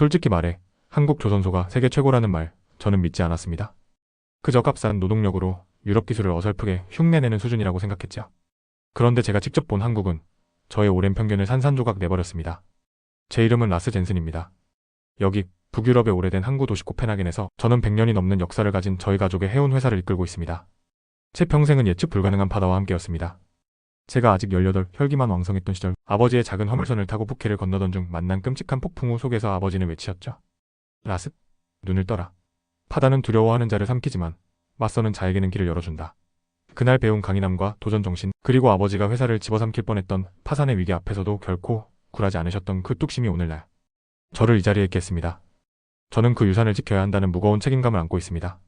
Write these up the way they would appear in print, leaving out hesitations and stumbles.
솔직히 말해 한국 조선소가 세계 최고라는 말 저는 믿지 않았습니다. 그저 값싼 노동력으로 유럽 기술을 어설프게 흉내내는 수준이라고 생각했죠. 그런데 제가 직접 본 한국은 저의 오랜 편견을 산산조각 내버렸습니다. 제 이름은 라스 젠슨입니다. 여기 북유럽의 오래된 항구 도시 코펜하겐에서 저는 100년이 넘는 역사를 가진 저희 가족의 해운 회사를 이끌고 있습니다. 제 평생은 예측 불가능한 바다와 함께였습니다. 제가 아직 18, 혈기만 왕성했던 시절 아버지의 작은 화물선을 타고 북해를 건너던 중 만난 끔찍한 폭풍우 속에서 아버지는 외치었죠. 라스, 눈을 떠라. 바다는 두려워하는 자를 삼키지만 맞서는 자에게는 길을 열어준다. 그날 배운 강인함과 도전정신, 그리고 아버지가 회사를 집어삼킬 뻔했던 파산의 위기 앞에서도 결코 굴하지 않으셨던 그 뚝심이 오늘날 저를 이 자리에 있게 했습니다. 저는 그 유산을 지켜야 한다는 무거운 책임감을 안고 있습니다.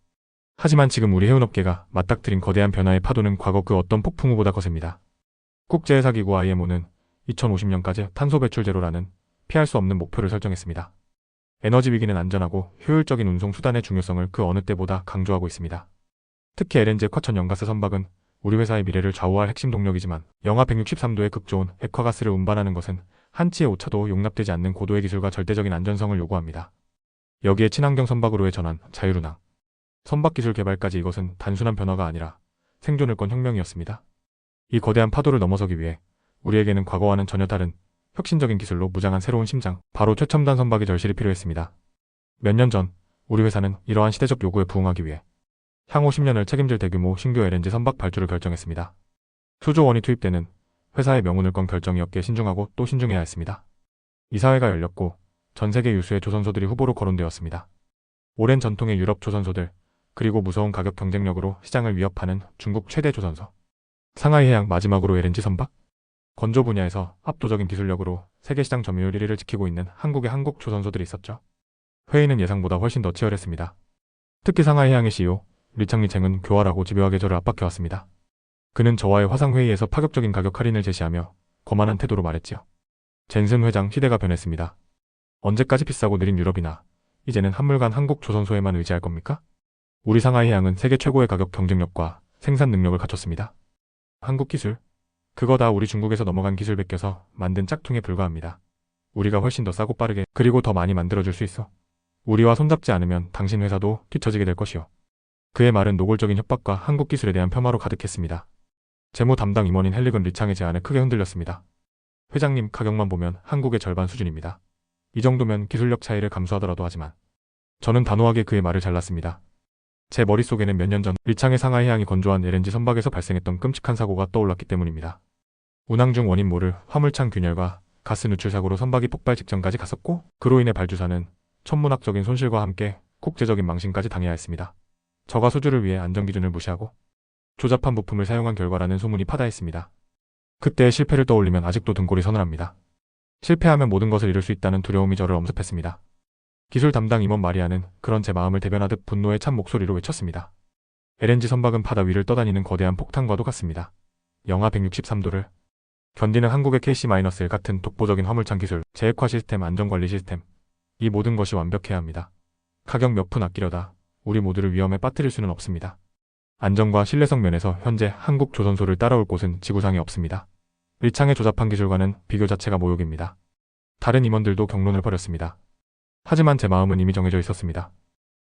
하지만 지금 우리 해운업계가 맞닥뜨린 거대한 변화의 파도는 과거 그 어떤 폭풍우보다 거셉니다. 국제회사기구 IMO는 2050년까지 탄소 배출 제로라는 피할 수 없는 목표를 설정했습니다. 에너지 위기는 안전하고 효율적인 운송 수단의 중요성을 그 어느 때보다 강조하고 있습니다. 특히 LNG 쿼천 연가스 선박은 우리 회사의 미래를 좌우할 핵심 동력이지만 영하 163도의 극저온 액화가스를 운반하는 것은 한치의 오차도 용납되지 않는 고도의 기술과 절대적인 안전성을 요구합니다. 여기에 친환경 선박으로의 전환, 자율운항, 선박 기술 개발까지 이것은 단순한 변화가 아니라 생존을 건 혁명이었습니다. 이 거대한 파도를 넘어서기 위해 우리에게는 과거와는 전혀 다른 혁신적인 기술로 무장한 새로운 심장, 바로 최첨단 선박이 절실히 필요했습니다. 몇 년 전 우리 회사는 이러한 시대적 요구에 부응하기 위해 향후 10년을 책임질 대규모 신규 LNG 선박 발주를 결정했습니다. 수조 원이 투입되는 회사의 명운을 건 결정이었기에 신중하고 또 신중해야 했습니다. 이사회가 열렸고 전 세계 유수의 조선소들이 후보로 거론되었습니다. 오랜 전통의 유럽 조선소들, 그리고 무서운 가격 경쟁력으로 시장을 위협하는 중국 최대 조선소, 상하이 해양, 마지막으로 LNG 선박, 건조 분야에서 압도적인 기술력으로 세계 시장 점유율 1위를 지키고 있는 한국의 한국 조선소들이 있었죠. 회의는 예상보다 훨씬 더 치열했습니다. 특히 상하이 해양의 CEO 리창리 쟁은 교활하고 집요하게 저를 압박해왔습니다. 그는 저와의 화상회의에서 파격적인 가격 할인을 제시하며 거만한 태도로 말했지요. 젠슨 회장, 시대가 변했습니다. 언제까지 비싸고 느린 유럽이나 이제는 한물간 한국 조선소에만 의지할 겁니까? 우리 상하이 해양은 세계 최고의 가격 경쟁력과 생산 능력을 갖췄습니다. 한국 기술? 그거 다 우리 중국에서 넘어간 기술 베껴서 만든 짝퉁에 불과합니다. 우리가 훨씬 더 싸고 빠르게, 그리고 더 많이 만들어줄 수 있어. 우리와 손잡지 않으면 당신 회사도 뒤처지게 될 것이오. 그의 말은 노골적인 협박과 한국 기술에 대한 폄하로 가득했습니다. 재무 담당 임원인 헬릭은 리창의 제안에 크게 흔들렸습니다. 회장님, 가격만 보면 한국의 절반 수준입니다. 이 정도면 기술력 차이를 감수하더라도 하지만 저는 단호하게 그의 말을 잘랐습니다. 제 머릿속에는 몇 년 전 리창의 상하이 해양이 건조한 LNG 선박에서 발생했던 끔찍한 사고가 떠올랐기 때문입니다. 운항 중 원인 모를 화물창 균열과 가스 누출 사고로 선박이 폭발 직전까지 갔었고, 그로 인해 발주사는 천문학적인 손실과 함께 국제적인 망신까지 당해야 했습니다. 저가 수주를 위해 안전기준을 무시하고 조잡한 부품을 사용한 결과라는 소문이 파다했습니다. 그때의 실패를 떠올리면 아직도 등골이 서늘합니다. 실패하면 모든 것을 잃을 수 있다는 두려움이 저를 엄습했습니다. 기술 담당 임원 마리아는 그런 제 마음을 대변하듯 분노에 찬 목소리로 외쳤습니다. LNG 선박은 바다 위를 떠다니는 거대한 폭탄과도 같습니다. 영하 163도를 견디는 한국의 KC-1 같은 독보적인 화물창 기술, 제액화 시스템, 안전관리 시스템, 이 모든 것이 완벽해야 합니다. 가격 몇 푼 아끼려다 우리 모두를 위험에 빠뜨릴 수는 없습니다. 안전과 신뢰성 면에서 현재 한국 조선소를 따라올 곳은 지구상에 없습니다. 리창의 조잡한 기술과는 비교 자체가 모욕입니다. 다른 임원들도 격론을 벌였습니다. 하지만 제 마음은 이미 정해져 있었습니다.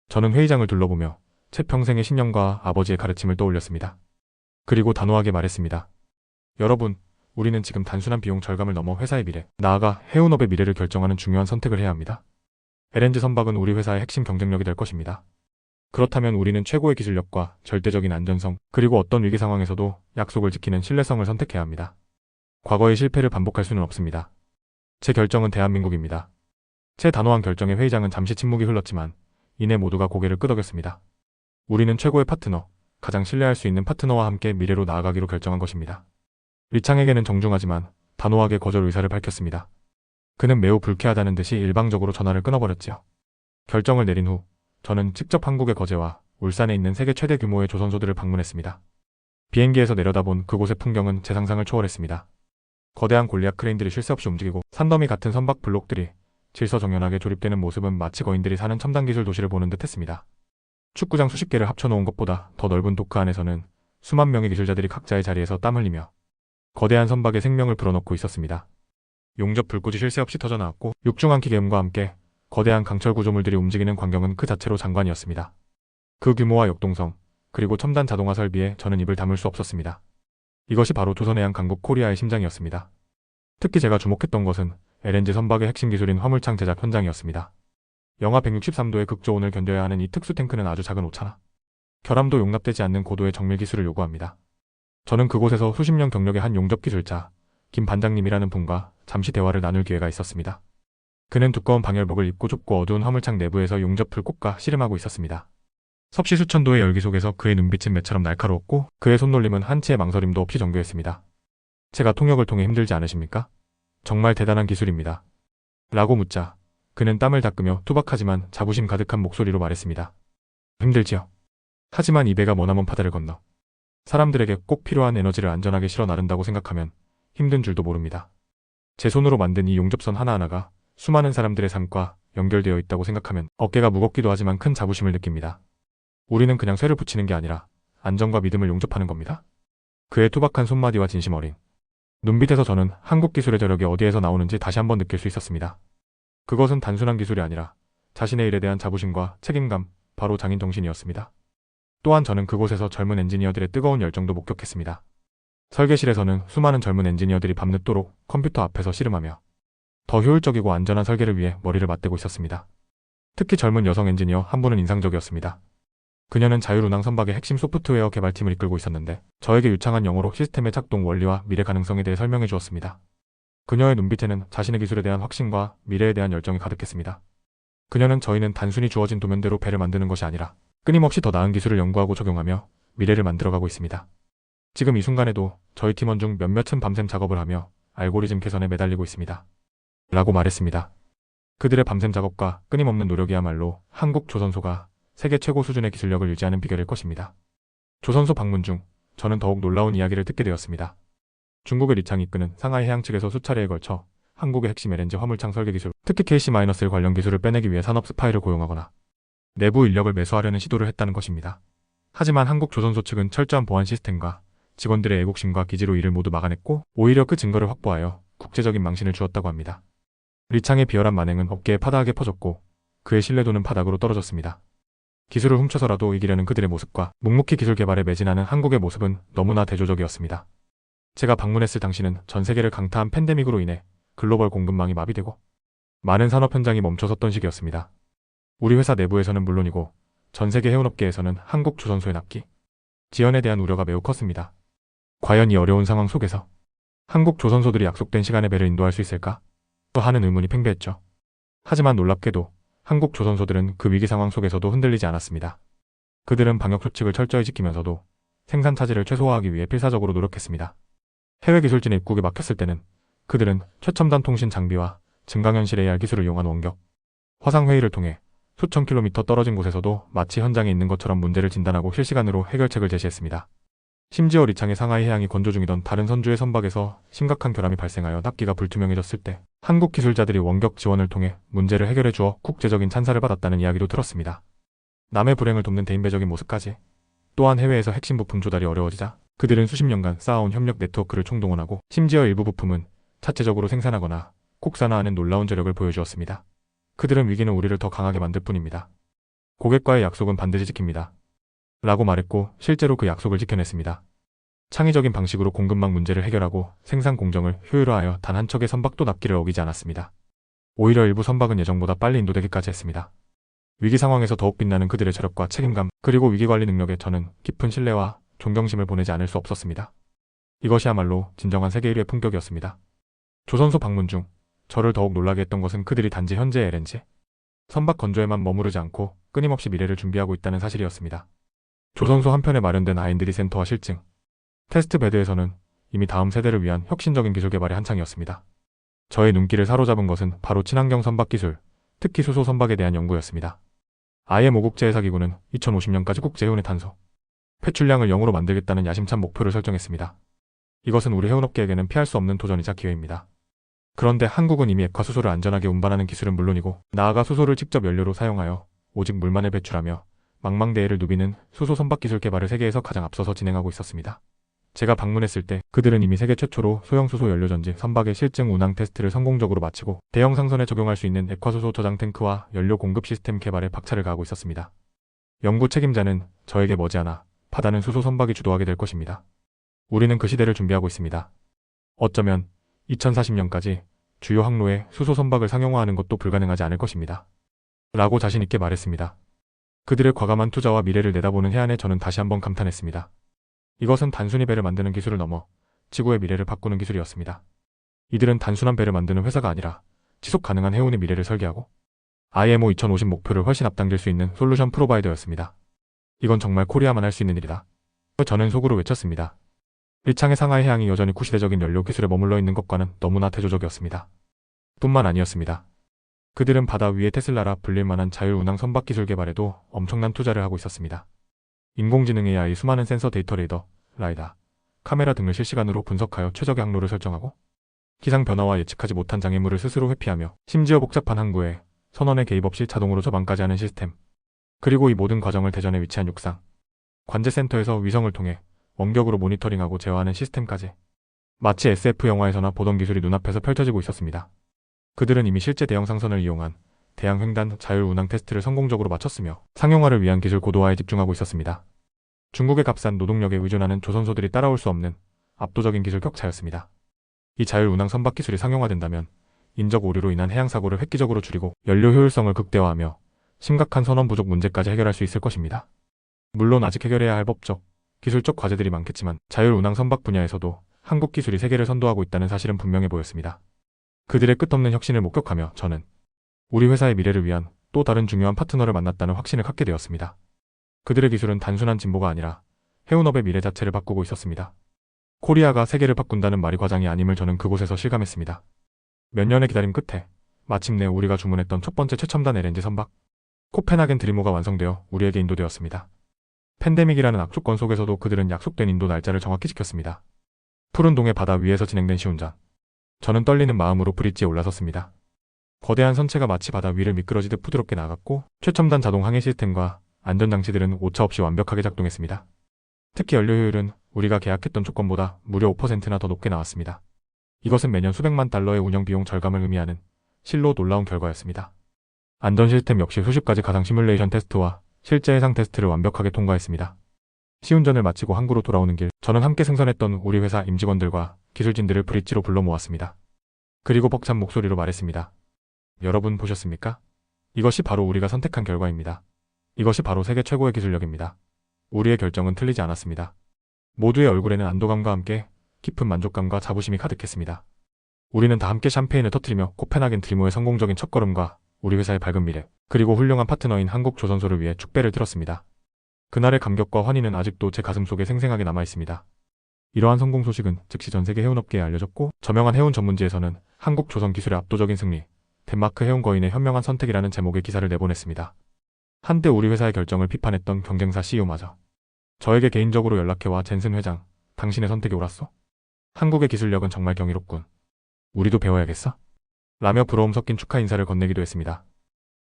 저는 회의장을 둘러보며 제 평생의 신념과 아버지의 가르침을 떠올렸습니다. 그리고 단호하게 말했습니다. 여러분, 우리는 지금 단순한 비용 절감을 넘어 회사의 미래, 나아가 해운업의 미래를 결정하는 중요한 선택을 해야 합니다. LNG 선박은 우리 회사의 핵심 경쟁력이 될 것입니다. 그렇다면 우리는 최고의 기술력과 절대적인 안전성, 그리고 어떤 위기 상황에서도 약속을 지키는 신뢰성을 선택해야 합니다. 과거의 실패를 반복할 수는 없습니다. 제 결정은 대한민국입니다. 제 단호한 결정에 회의장은 잠시 침묵이 흘렀지만 이내 모두가 고개를 끄덕였습니다. 우리는 최고의 파트너, 가장 신뢰할 수 있는 파트너와 함께 미래로 나아가기로 결정한 것입니다. 리창에게는 정중하지만 단호하게 거절 의사를 밝혔습니다. 그는 매우 불쾌하다는 듯이 일방적으로 전화를 끊어버렸지요. 결정을 내린 후 저는 직접 한국의 거제와 울산에 있는 세계 최대 규모의 조선소들을 방문했습니다. 비행기에서 내려다본 그곳의 풍경은 제 상상을 초월했습니다. 거대한 골리앗 크레인들이 쉴 새 없이 움직이고 산더미 같은 선박 블록들이 질서정연하게 조립되는 모습은 마치 거인들이 사는 첨단 기술 도시를 보는 듯 했습니다. 축구장 수십 개를 합쳐놓은 것보다 더 넓은 도크 안에서는 수만 명의 기술자들이 각자의 자리에서 땀 흘리며 거대한 선박에 생명을 불어넣고 있었습니다. 용접 불꽃이 쉴 새 없이 터져나왔고 육중한 기계음과 함께 거대한 강철 구조물들이 움직이는 광경은 그 자체로 장관이었습니다. 그 규모와 역동성, 그리고 첨단 자동화 설비에 저는 입을 다물 수 없었습니다. 이것이 바로 조선해양 강국 코리아의 심장이었습니다. 특히 제가 주목했던 것은 LNG 선박의 핵심 기술인 화물창 제작 현장이었습니다. 영하 163도의 극저온을 견뎌야 하는 이 특수 탱크는 아주 작은 오차나 결함도 용납되지 않는 고도의 정밀 기술을 요구합니다. 저는 그곳에서 수십 년 경력의 한 용접 기술자, 김 반장님이라는 분과 잠시 대화를 나눌 기회가 있었습니다. 그는 두꺼운 방열복을 입고 좁고 어두운 화물창 내부에서 용접을 꽂아 씨름하고 있었습니다. 섭씨 수천 도의 열기 속에서 그의 눈빛은 매처럼 날카로웠고 그의 손놀림은 한치의 망설임도 없이 정교했습니다. 제가 통역을 통해 힘들지 않으십니까? 정말 대단한 기술입니다. 라고 묻자 그는 땀을 닦으며 투박하지만 자부심 가득한 목소리로 말했습니다. 힘들지요. 하지만 이 배가 머나먼 바다를 건너 사람들에게 꼭 필요한 에너지를 안전하게 실어 나른다고 생각하면 힘든 줄도 모릅니다. 제 손으로 만든 이 용접선 하나하나가 수많은 사람들의 삶과 연결되어 있다고 생각하면 어깨가 무겁기도 하지만 큰 자부심을 느낍니다. 우리는 그냥 쇠를 붙이는 게 아니라 안전과 믿음을 용접하는 겁니다. 그의 투박한 손마디와 진심 어린 눈빛에서 저는 한국 기술의 저력이 어디에서 나오는지 다시 한번 느낄 수 있었습니다. 그것은 단순한 기술이 아니라 자신의 일에 대한 자부심과 책임감, 바로 장인 정신이었습니다. 또한 저는 그곳에서 젊은 엔지니어들의 뜨거운 열정도 목격했습니다. 설계실에서는 수많은 젊은 엔지니어들이 밤늦도록 컴퓨터 앞에서 씨름하며 더 효율적이고 안전한 설계를 위해 머리를 맞대고 있었습니다. 특히 젊은 여성 엔지니어 한 분은 인상적이었습니다. 그녀는 자율운항 선박의 핵심 소프트웨어 개발팀을 이끌고 있었는데 저에게 유창한 영어로 시스템의 작동 원리와 미래 가능성에 대해 설명해 주었습니다. 그녀의 눈빛에는 자신의 기술에 대한 확신과 미래에 대한 열정이 가득했습니다. 그녀는 저희는 단순히 주어진 도면대로 배를 만드는 것이 아니라 끊임없이 더 나은 기술을 연구하고 적용하며 미래를 만들어가고 있습니다. 지금 이 순간에도 저희 팀원 중 몇몇은 밤샘 작업을 하며 알고리즘 개선에 매달리고 있습니다. 라고 말했습니다. 그들의 밤샘 작업과 끊임없는 노력이야말로 한국 조선소가 세계 최고 수준의 기술력을 유지하는 비결일 것입니다. 조선소 방문 중 저는 더욱 놀라운 이야기를 듣게 되었습니다. 중국의 리창이 이끄는 상하이 해양 측에서 수차례에 걸쳐 한국의 핵심 LNG 화물창 설계 기술, 특히 KC-1 관련 기술을 빼내기 위해 산업 스파이를 고용하거나 내부 인력을 매수하려는 시도를 했다는 것입니다. 하지만 한국 조선소 측은 철저한 보안 시스템과 직원들의 애국심과 기지로 이를 모두 막아냈고 오히려 그 증거를 확보하여 국제적인 망신을 주었다고 합니다. 리창의 비열한 만행은 업계에 파다하게 퍼졌고 그의 신뢰도는 바닥으로 떨어졌습니다. 기술을 훔쳐서라도 이기려는 그들의 모습과 묵묵히 기술 개발에 매진하는 한국의 모습은 너무나 대조적이었습니다. 제가 방문했을 당시는 전 세계를 강타한 팬데믹으로 인해 글로벌 공급망이 마비되고 많은 산업 현장이 멈춰섰던 시기였습니다. 우리 회사 내부에서는 물론이고 전 세계 해운업계에서는 한국 조선소의 납기, 지연에 대한 우려가 매우 컸습니다. 과연 이 어려운 상황 속에서 한국 조선소들이 약속된 시간에 배를 인도할 수 있을까? 하는 의문이 팽배했죠. 하지만 놀랍게도 한국 조선소들은 그 위기 상황 속에서도 흔들리지 않았습니다. 그들은 방역 수칙을 철저히 지키면서도 생산 차질을 최소화하기 위해 필사적으로 노력했습니다. 해외 기술진의 입국이 막혔을 때는 그들은 최첨단 통신 장비와 증강현실 AR 기술을 이용한 원격, 화상회의를 통해 수천 킬로미터 떨어진 곳에서도 마치 현장에 있는 것처럼 문제를 진단하고 실시간으로 해결책을 제시했습니다. 심지어 리창의 상하이 해양이 건조 중이던 다른 선주의 선박에서 심각한 결함이 발생하여 납기가 불투명해졌을 때 한국 기술자들이 원격 지원을 통해 문제를 해결해 주어 국제적인 찬사를 받았다는 이야기도 들었습니다. 남의 불행을 돕는 대인배적인 모습까지. 또한 해외에서 핵심 부품 조달이 어려워지자 그들은 수십 년간 쌓아온 협력 네트워크를 총동원하고 심지어 일부 부품은 자체적으로 생산하거나 국산화하는 놀라운 저력을 보여주었습니다. 그들은 위기는 우리를 더 강하게 만들 뿐입니다. 고객과의 약속은 반드시 지킵니다. 라고 말했고 실제로 그 약속을 지켜냈습니다. 창의적인 방식으로 공급망 문제를 해결하고 생산 공정을 효율화하여 단 한 척의 선박도 납기를 어기지 않았습니다. 오히려 일부 선박은 예정보다 빨리 인도되기까지 했습니다. 위기 상황에서 더욱 빛나는 그들의 저력과 책임감, 그리고 위기관리 능력에 저는 깊은 신뢰와 존경심을 보내지 않을 수 없었습니다. 이것이야말로 진정한 세계 1위의 품격이었습니다. 조선소 방문 중 저를 더욱 놀라게 했던 것은 그들이 단지 현재 LNG 선박 건조에만 머무르지 않고 끊임없이 미래를 준비하고 있다는 사실이었습니다. 조선소 한편에 마련된 아인드리 센터와 실증, 테스트 베드에서는 이미 다음 세대를 위한 혁신적인 기술 개발이 한창이었습니다. 저의 눈길을 사로잡은 것은 바로 친환경 선박 기술, 특히 수소 선박에 대한 연구였습니다. IMO 국제해사기구는 2050년까지 국제해운의 탄소 배출량을 0으로 만들겠다는 야심찬 목표를 설정했습니다. 이것은 우리 해운업계에게는 피할 수 없는 도전이자 기회입니다. 그런데 한국은 이미 액화 수소를 안전하게 운반하는 기술은 물론이고 나아가 수소를 직접 연료로 사용하여 오직 물만을 배출하며 망망대해를 누비는 수소 선박 기술 개발을 세계에서 가장 앞서서 진행하고 있었습니다. 제가 방문했을 때 그들은 이미 세계 최초로 소형수소 연료전지 선박의 실증 운항 테스트를 성공적으로 마치고 대형 상선에 적용할 수 있는 액화수소 저장 탱크와 연료 공급 시스템 개발에 박차를 가하고 있었습니다. 연구 책임자는 저에게 머지않아 바다는 수소 선박이 주도하게 될 것입니다. 우리는 그 시대를 준비하고 있습니다. 어쩌면 2040년까지 주요 항로에 수소 선박을 상용화하는 것도 불가능하지 않을 것입니다. 라고 자신있게 말했습니다. 그들의 과감한 투자와 미래를 내다보는 해안에 저는 다시 한번 감탄했습니다. 이것은 단순히 배를 만드는 기술을 넘어 지구의 미래를 바꾸는 기술이었습니다. 이들은 단순한 배를 만드는 회사가 아니라 지속 가능한 해운의 미래를 설계하고 IMO 2050 목표를 훨씬 앞당길 수 있는 솔루션 프로바이더였습니다. 이건 정말 코리아만 할 수 있는 일이다. 저는 속으로 외쳤습니다. 일창의 상하이 해양이 여전히 구시대적인 연료 기술에 머물러 있는 것과는 너무나 대조적이었습니다. 뿐만 아니었습니다. 그들은 바다 위에 테슬라라 불릴 만한 자율운항 선박 기술 개발에도 엄청난 투자를 하고 있었습니다. 인공지능 AI 수많은 센서 데이터 레이더, 라이다, 카메라 등을 실시간으로 분석하여 최적의 항로를 설정하고 기상 변화와 예측하지 못한 장애물을 스스로 회피하며 심지어 복잡한 항구에 선원의 개입 없이 자동으로 저방까지 하는 시스템. 그리고 이 모든 과정을 대전에 위치한 육상 관제센터에서 위성을 통해 원격으로 모니터링하고 제어하는 시스템까지 마치 SF 영화에서나 보던 기술이 눈앞에서 펼쳐지고 있었습니다. 그들은 이미 실제 대형 상선을 이용한 대양 횡단 자율운항 테스트를 성공적으로 마쳤으며 상용화를 위한 기술 고도화에 집중하고 있었습니다. 중국의 값싼 노동력에 의존하는 조선소들이 따라올 수 없는 압도적인 기술 격차였습니다. 이 자율운항 선박 기술이 상용화된다면 인적 오류로 인한 해양사고를 획기적으로 줄이고 연료 효율성을 극대화하며 심각한 선원 부족 문제까지 해결할 수 있을 것입니다. 물론 아직 해결해야 할 법적, 기술적 과제들이 많겠지만 자율운항 선박 분야에서도 한국 기술이 세계를 선도하고 있다는 사실은 분명해 보였습니다. 그들의 끝없는 혁신을 목격하며 저는 우리 회사의 미래를 위한 또 다른 중요한 파트너를 만났다는 확신을 갖게 되었습니다. 그들의 기술은 단순한 진보가 아니라 해운업의 미래 자체를 바꾸고 있었습니다. 코리아가 세계를 바꾼다는 말이 과장이 아님을 저는 그곳에서 실감했습니다. 몇 년의 기다림 끝에 마침내 우리가 주문했던 첫 번째 최첨단 LNG 선박 코펜하겐 드리모가 완성되어 우리에게 인도되었습니다. 팬데믹이라는 악조건 속에서도 그들은 약속된 인도 날짜를 정확히 지켰습니다. 푸른 동해 바다 위에서 진행된 시운전. 저는 떨리는 마음으로 브릿지에 올라섰습니다. 거대한 선체가 마치 바다 위를 미끄러지듯 부드럽게 나갔고 최첨단 자동 항해 시스템과 안전장치들은 오차없이 완벽하게 작동했습니다. 특히 연료 효율은 우리가 계약했던 조건보다 무려 5%나 더 높게 나왔습니다. 이것은 매년 수백만 달러의 운영 비용 절감을 의미하는 실로 놀라운 결과였습니다. 안전 시스템 역시 수십 가지 가상 시뮬레이션 테스트와 실제 해상 테스트를 완벽하게 통과했습니다. 시운전을 마치고 항구로 돌아오는 길, 저는 함께 승선했던 우리 회사 임직원들과 기술진들을 브릿지로 불러 모았습니다. 그리고 벅찬 목소리로 말했습니다. 여러분 보셨습니까? 이것이 바로 우리가 선택한 결과입니다. 이것이 바로 세계 최고의 기술력입니다. 우리의 결정은 틀리지 않았습니다. 모두의 얼굴에는 안도감과 함께 깊은 만족감과 자부심이 가득했습니다. 우리는 다 함께 샴페인을 터뜨리며 코펜하겐 드리모의 성공적인 첫걸음과 우리 회사의 밝은 미래, 그리고 훌륭한 파트너인 한국 조선소를 위해 축배를 들었습니다. 그날의 감격과 환희는 아직도 제 가슴속에 생생하게 남아있습니다. 이러한 성공 소식은 즉시 전 세계 해운업계에 알려졌고 저명한 해운 전문지에서는 한국 조선 기술의 압도적인 승리, 덴마크 해운 거인의 현명한 선택이라는 제목의 기사를 내보냈습니다. 한때 우리 회사의 결정을 비판했던 경쟁사 CEO마저 저에게 개인적으로 연락해와 젠슨 회장, 당신의 선택이 옳았어? 한국의 기술력은 정말 경이롭군. 우리도 배워야겠어? 라며 부러움 섞인 축하 인사를 건네기도 했습니다.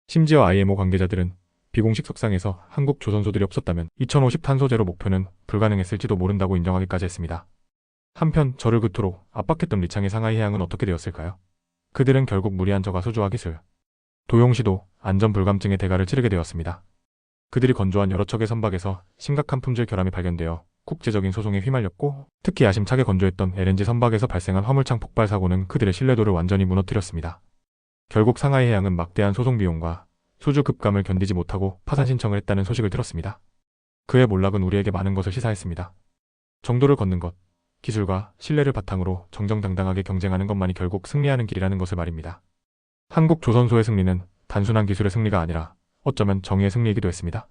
심지어 IMO 관계자들은 비공식 석상에서 한국 조선소들이 없었다면 2050 탄소 제로 목표는 불가능했을지도 모른다고 인정하기까지 했습니다. 한편 저를 그토록 압박했던 리창의 상하이 해양은 어떻게 되었을까요? 그들은 결국 무리한 저가 수주화 기술, 도용시도, 안전 불감증의 대가를 치르게 되었습니다. 그들이 건조한 여러 척의 선박에서 심각한 품질 결함이 발견되어 국제적인 소송에 휘말렸고 특히 야심차게 건조했던 LNG 선박에서 발생한 화물창 폭발 사고는 그들의 신뢰도를 완전히 무너뜨렸습니다. 결국 상하이 해양은 막대한 소송 비용과 수주 급감을 견디지 못하고 파산 신청을 했다는 소식을 들었습니다. 그의 몰락은 우리에게 많은 것을 시사했습니다. 정도를 걷는 것, 기술과 신뢰를 바탕으로 정정당당하게 경쟁하는 것만이 결국 승리하는 길이라는 것을 말입니다. 한국 조선소의 승리는 단순한 기술의 승리가 아니라 어쩌면 정의의 승리이기도 했습니다.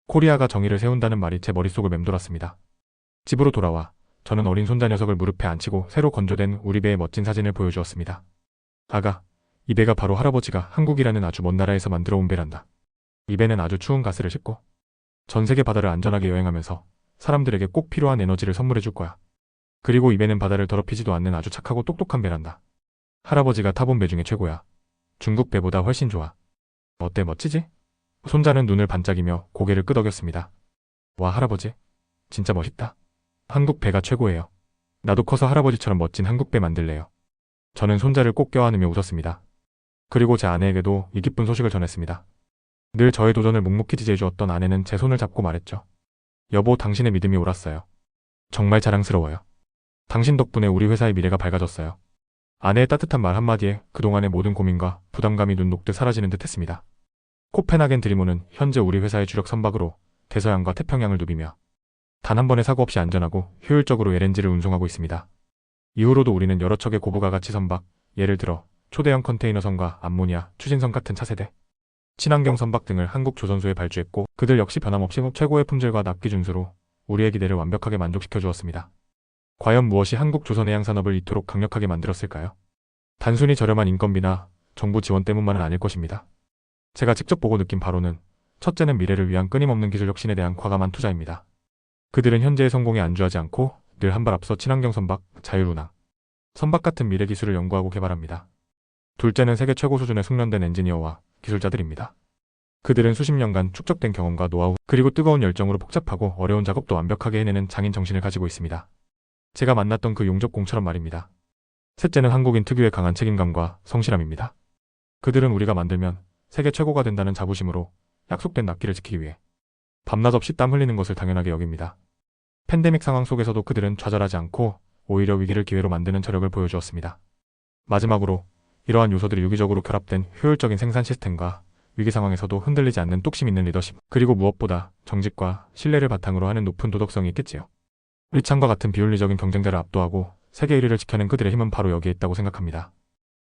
코리아가 정의를 세운다는 말이 제 머릿속을 맴돌았습니다. 집으로 돌아와 저는 어린 손자 녀석을 무릎에 앉히고 새로 건조된 우리 배의 멋진 사진을 보여주었습니다. 아가, 이 배가 바로 할아버지가 한국이라는 아주 먼 나라에서 만들어 온 배란다. 이 배는 아주 추운 가스를 싣고 전 세계 바다를 안전하게 여행하면서 사람들에게 꼭 필요한 에너지를 선물해 줄 거야. 그리고 이 배는 바다를 더럽히지도 않는 아주 착하고 똑똑한 배란다. 할아버지가 타본 배 중에 최고야. 중국 배보다 훨씬 좋아. 어때, 멋지지? 손자는 눈을 반짝이며 고개를 끄덕였습니다. 와, 할아버지, 진짜 멋있다. 한국 배가 최고예요. 나도 커서 할아버지처럼 멋진 한국 배 만들래요. 저는 손자를 꼭 껴안으며 웃었습니다. 그리고 제 아내에게도 이 기쁜 소식을 전했습니다. 늘 저의 도전을 묵묵히 지지해주었던 아내는 제 손을 잡고 말했죠. 여보, 당신의 믿음이 옳았어요. 정말 자랑스러워요. 당신 덕분에 우리 회사의 미래가 밝아졌어요. 아내의 따뜻한 말 한마디에 그동안의 모든 고민과 부담감이 눈 녹듯 사라지는 듯 했습니다. 코펜하겐 드리모는 현재 우리 회사의 주력 선박으로 대서양과 태평양을 누비며 단 한 번의 사고 없이 안전하고 효율적으로 LNG를 운송하고 있습니다. 이후로도 우리는 여러 척의 고부가 가치 선박, 예를 들어 초대형 컨테이너선과 암모니아, 추진선 같은 차세대, 친환경 선박 등을 한국 조선소에 발주했고 그들 역시 변함없이 최고의 품질과 납기 준수로 우리의 기대를 완벽하게 만족시켜 주었습니다. 과연 무엇이 한국 조선해양산업을 이토록 강력하게 만들었을까요? 단순히 저렴한 인건비나 정부 지원 때문만은 아닐 것입니다. 제가 직접 보고 느낀 바로는 첫째는 미래를 위한 끊임없는 기술 혁신에 대한 과감한 투자입니다. 그들은 현재의 성공에 안주하지 않고 늘 한 발 앞서 친환경 선박, 자율운항, 선박 같은 미래 기술을 연구하고 개발합니다. 둘째는 세계 최고 수준의 숙련된 엔지니어와 기술자들입니다. 그들은 수십 년간 축적된 경험과 노하우, 그리고 뜨거운 열정으로 복잡하고 어려운 작업도 완벽하게 해내는 장인 정신을 가지고 있습니다. 제가 만났던 그 용접공처럼 말입니다. 셋째는 한국인 특유의 강한 책임감과 성실함입니다. 그들은 우리가 만들면 세계 최고가 된다는 자부심으로 약속된 납기를 지키기 위해 밤낮 없이 땀 흘리는 것을 당연하게 여깁니다. 팬데믹 상황 속에서도 그들은 좌절하지 않고 오히려 위기를 기회로 만드는 저력을 보여주었습니다. 마지막으로 이러한 요소들이 유기적으로 결합된 효율적인 생산 시스템과 위기 상황에서도 흔들리지 않는 뚝심 있는 리더십, 그리고 무엇보다 정직과 신뢰를 바탕으로 하는 높은 도덕성이 있겠지요. 리창과 같은 비윤리적인 경쟁자를 압도하고 세계 1위를 지켜낸 그들의 힘은 바로 여기에 있다고 생각합니다.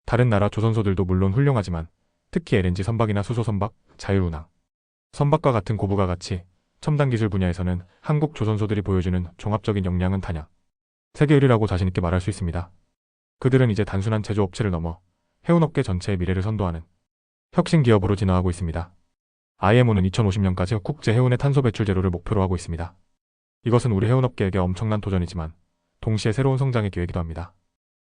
다른 나라 조선소들도 물론 훌륭하지만 특히 LNG 선박이나 수소 선박, 자율운항 선박과 같은 고부가 가치, 첨단 기술 분야에서는 한국 조선소들이 보여주는 종합적인 역량은 단약 세계 1위라고 자신있게 말할 수 있습니다. 그들은 이제 단순한 제조업체를 넘어 해운업계 전체의 미래를 선도하는 혁신 기업으로 진화하고 있습니다. IMO는 2050년까지 국제 해운의 탄소 배출 제로를 목표로 하고 있습니다. 이것은 우리 해운업계에게 엄청난 도전이지만 동시에 새로운 성장의 기회이기도 합니다.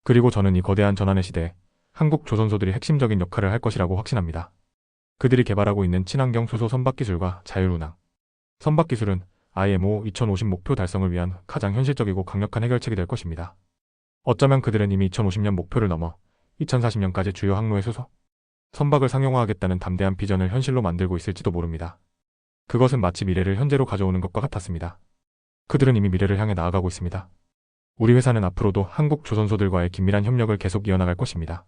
그리고 저는 이 거대한 전환의 시대에 한국 조선소들이 핵심적인 역할을 할 것이라고 확신합니다. 그들이 개발하고 있는 친환경 수소 선박 기술과 자율운항 선박 기술은 IMO 2050 목표 달성을 위한 가장 현실적이고 강력한 해결책이 될 것입니다. 어쩌면 그들은 이미 2050년 목표를 넘어 2040년까지 주요 항로의 수소 선박을 상용화하겠다는 담대한 비전을 현실로 만들고 있을지도 모릅니다. 그것은 마치 미래를 현재로 가져오는 것과 같았습니다. 그들은 이미 미래를 향해 나아가고 있습니다. 우리 회사는 앞으로도 한국 조선소들과의 긴밀한 협력을 계속 이어나갈 것입니다.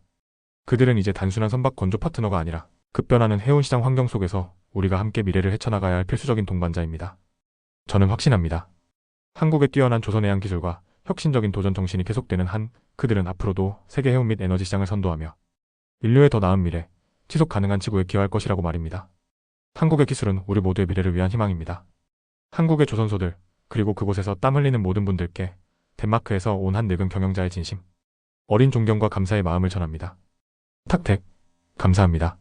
그들은 이제 단순한 선박 건조 파트너가 아니라 급변하는 해운시장 환경 속에서 우리가 함께 미래를 헤쳐나가야 할 필수적인 동반자입니다. 저는 확신합니다. 한국의 뛰어난 조선해양 기술과 혁신적인 도전 정신이 계속되는 한 그들은 앞으로도 세계 해운 및 에너지 시장을 선도하며 인류의 더 나은 미래, 지속 가능한 지구에 기여할 것이라고 말입니다. 한국의 기술은 우리 모두의 미래를 위한 희망입니다. 한국의 조선소들, 그리고 그곳에서 땀 흘리는 모든 분들께 덴마크에서 온 한 늙은 경영자의 진심, 어린 존경과 감사의 마음을 전합니다. 탁택, 감사합니다.